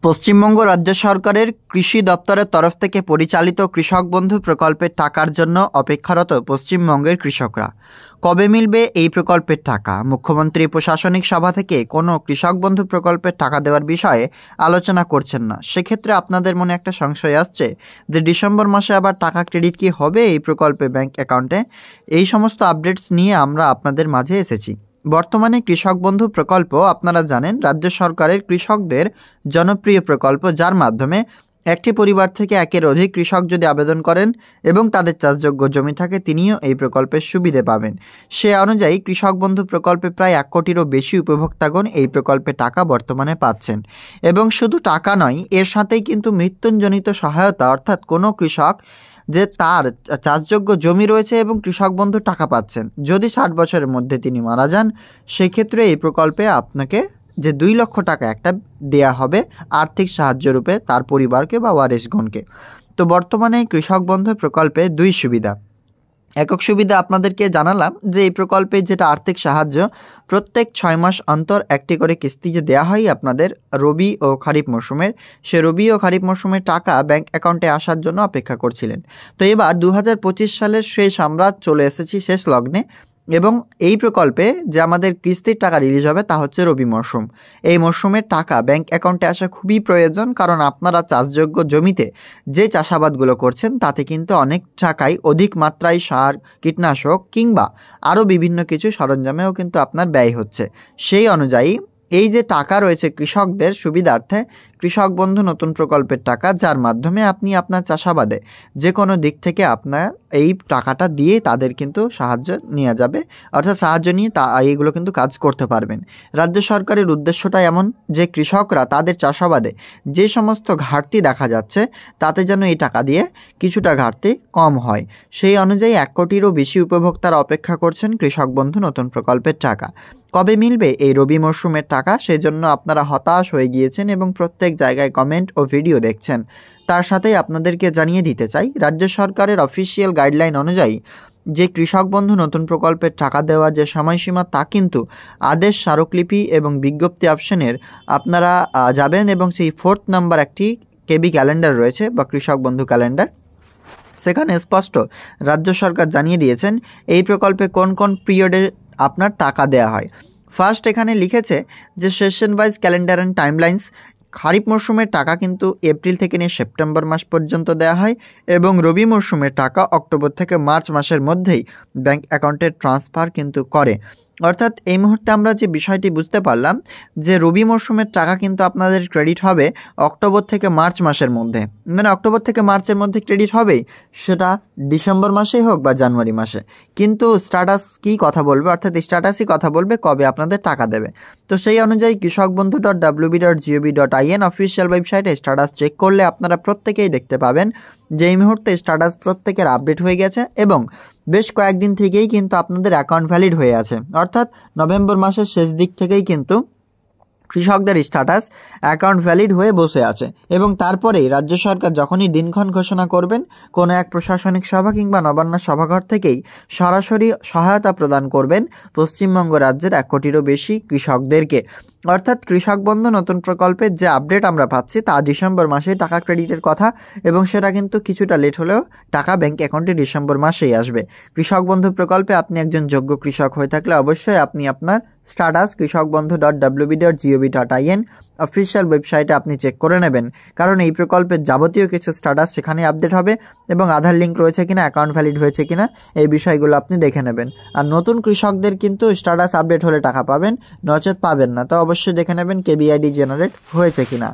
পশ্চিমবঙ্গ রাজ্য সরকারের কৃষি দপ্তরের তরফ থেকে পরিচালিত কৃষক বন্ধু প্রকল্পের টাকার জন্য অপেক্ষারত পশ্চিমবঙ্গের কৃষকরা। কবে মিলবে এই প্রকল্পের টাকা? মুখ্যমন্ত্রী প্রশাসনিক সভা থেকে কোনো কৃষক বন্ধু প্রকল্পের টাকা দেওয়ার বিষয়ে আলোচনা করছেন না। সেক্ষেত্রে আপনাদের মনে একটা সংশয় আসছে যে ডিসেম্বর মাসে আবার টাকা ক্রেডিট কি হবে এই প্রকল্পে ব্যাংক অ্যাকাউন্টে? এই সমস্ত আপডেটস নিয়ে আমরা আপনাদের মাঝে এসেছি। বর্তমানে কৃষক বন্ধু প্রকল্প আপনারা জানেন রাজ্য সরকারের কৃষকদের জনপ্রিয় প্রকল্প, যার মাধ্যমে একটি পরিবার থেকে একের অধিক কৃষক যদি আবেদন করেন এবং তাদের চাষযোগ্য জমি থাকে, তিনিও এই প্রকল্পের সুবিধে পাবেন। সে অনুযায়ী কৃষক বন্ধু প্রকল্পে প্রায় 1 কোটিরও বেশি উপভোক্তাগণ এই প্রকল্পে টাকা বর্তমানে পাচ্ছেন। এবং শুধু টাকা নয়, এর সাথেই কিন্তু মৃত্যুজনিত সহায়তা, অর্থাৎ কোনো কৃষক যে তার চাষযোগ্য জমি রয়েছে এবং কৃষক বন্ধু টাকা পাচ্ছেন, যদি 60 বছরের মধ্যে তিনি মারা যান, সেক্ষেত্রে এই প্রকল্পে আপনাকে যে 2 লক্ষ টাকা একটা দেয়া হবে আর্থিক সাহায্য রূপে তার পরিবারকে বা ওয়ারিশগণকে। তো বর্তমানে কৃষক বন্ধু প্রকল্পে 2 সুবিধা। একক সুবিধা আপনাদেরকে জানালাম যে এই প্রকল্পে যেটা আর্থিক সাহায্য, প্রত্যেক 6 মাস অন্তর একটি করে কিস্তি যে দেওয়া হয় আপনাদের রবি ও খারিফ মরশুমের, সে রবি ও খারিফ মরশুমের টাকা ব্যাংক অ্যাকাউন্টে আসার জন্য অপেক্ষা করছিলেন। তো এবার 2025 সালের শেষ আমরা চলে এসেছি শেষ লগ্নে, এবং এই প্রকল্পে যে আমাদের কিস্তির টাকা রিলিজ হবে তা হচ্ছে রবি মরশুম। এই মরশুমের টাকা ব্যাংক অ্যাকাউন্টে আসা খুবই প্রয়োজন, কারণ আপনারা চাষযোগ্য জমিতে যে চাষাবাদগুলো করছেন তাতে কিন্তু অনেক টাকাই অধিক মাত্রায় সার, কীটনাশক কিংবা আরও বিভিন্ন কিছু সরঞ্জামেও কিন্তু আপনার ব্যয় হচ্ছে। সেই অনুযায়ী এই যে টাকা রয়েছে কৃষকদের সুবিধার্থে, কৃষক বন্ধু নতুন প্রকল্পের টাকা, যার মাধ্যমে আপনি আপনার চাষাবাদে যে কোনো দিক থেকে আপনার এই টাকাটা দিয়ে তাদের কিন্তু সাহায্য নেওয়া যাবে, অর্থাৎ সাহায্য নিয়ে এইগুলো কিন্তু কাজ করতে পারবেন। রাজ্য সরকারের উদ্দেশ্যটা এমন যে কৃষকরা তাদের চাষাবাদে যে সমস্ত ঘাটতি দেখা যাচ্ছে তাতে যেন এই টাকা দিয়ে কিছুটা ঘাটতি কম হয়। সেই অনুযায়ী 1 কোটিরও বেশি উপভোক্তারা অপেক্ষা করছেন কৃষক বন্ধু নতুন প্রকল্পের টাকা। কবে মিলবে এই রবি মরশুমের টাকা, সেজন্য আপনারা হতাশ হয়ে গিয়েছেন এবং প্রত্যেক জায়গায় কমেন্ট ও ভিডিও দেখছেন। তার সাথেই আপনাদেরকে জানিয়ে দিতে চাই, রাজ্য সরকারের অফিসিয়াল গাইডলাইন অনুযায়ী যে কৃষক বন্ধু নতুন প্রকল্পের টাকা দেওয়ার যে সময়সীমা, তা কিন্তু আদেশ, স্মারকলিপি এবং বিজ্ঞপ্তি অপশনের আপনারা যাবেন এবং সেই 4th নাম্বার একটি কেবি ক্যালেন্ডার রয়েছে বা কৃষক বন্ধু ক্যালেন্ডার, সেখানে স্পষ্ট রাজ্য সরকার জানিয়ে দিয়েছেন এই প্রকল্পে কোন কোন পিরিয়ডে আপনার টাকা দেয়া হয়। ফার্স্ট এখানে লিখেছে যে session wise calendar and timelines. Kharif মরশুমের টাকা কিন্তু এপ্রিল থেকে নিয়ে সেপ্টেম্বর মাস পর্যন্ত দেওয়া হয়, এবং রবি মরশুমের টাকা অক্টোবর থেকে মার্চ মাসের মধ্যেই ব্যাংক অ্যাকাউন্টে ট্রান্সফার কিন্তু করে। অর্থাৎ এই মুহূর্তে আমরা যে বিষয়টি বুঝতে পারলাম যে রবি মরশুমের টাকা কিন্তু আপনাদের ক্রেডিট হবে অক্টোবর থেকে মার্চ মাসের মধ্যে, মানে অক্টোবর থেকে মার্চের মধ্যে ক্রেডিট হবেই, সেটা ডিসেম্বর মাসেই হোক বা জানুয়ারি মাসে। কিন্তু স্ট্যাটাস কি কথা বলবে, অর্থাৎ স্ট্যাটাসই কথা বলবে কবে আপনাদের টাকা দেবে। তো সেই অনুযায়ী kৃষকবন্ধু.wb.gov.in অফিসিয়াল ওয়েবসাইটে স্ট্যাটাস চেক করলে আপনারা প্রত্যেকেই দেখতে পাবেন যে এই মুহূর্তে স্ট্যাটাস প্রত্যেকের আপডেট হয়ে গেছে, এবং বেশ কয়েকদিন থেকেই কিন্তু আপনাদের অ্যাকাউন্ট ভ্যালিড হয়ে আছে। অর্থাৎ নভেম্বর মাসের শেষ দিক থেকেই কিন্তু কৃষকদের স্ট্যাটাস অ্যাকাউন্ট ভ্যালিড হয়ে বসে আছে, এবং তারপরেই রাজ্য সরকার যখনই দিনক্ষণ ঘোষণা করবেন, কোনো এক প্রশাসনিক সভা কিংবা নবান্ন সভাঘর থেকেই সরাসরি সহায়তা প্রদান করবেন পশ্চিমবঙ্গ রাজ্যের 1 কোটিরও বেশি কৃষকদেরকে। অর্থাৎ কৃষক বন্ধু নতুন প্রকল্পের যে আপডেট আমরা পাচ্ছি তা ডিসেম্বর মাসে টাকা ক্রেডিটের কথা, এবং সেটা কিন্তু কিছুটা লেট হলেও টাকা ব্যাংক অ্যাকাউন্টে ডিসেম্বর মাসেই আসবে। কৃষক বন্ধু প্রকল্পে আপনি একজন যোগ্য কৃষক হয়ে থাকলে অবশ্যই আপনি আপনার স্ট্যাটাস kৃষকবন্ধু.wb.gov.in অফিসিয়াল ওয়েবসাইটে আপনি চেক করে নেবেন, কারণ এই প্রকল্পের যাবতীয় কিছু স্ট্যাটাস সেখানে আপডেট হবে, এবং আধার লিঙ্ক রয়েছে কিনা, অ্যাকাউন্ট ভ্যালিড হয়েছে কিনা, এই বিষয়গুলো আপনি দেখে নেবেন। আর নতুন কৃষকদের কিন্তু স্ট্যাটাস আপডেট হলে টাকা পাবেন, নচেত পাবেন না। তো অবশ্যই দেখে নেবেন কেবিআইডি জেনারেট হয়েছে কিনা।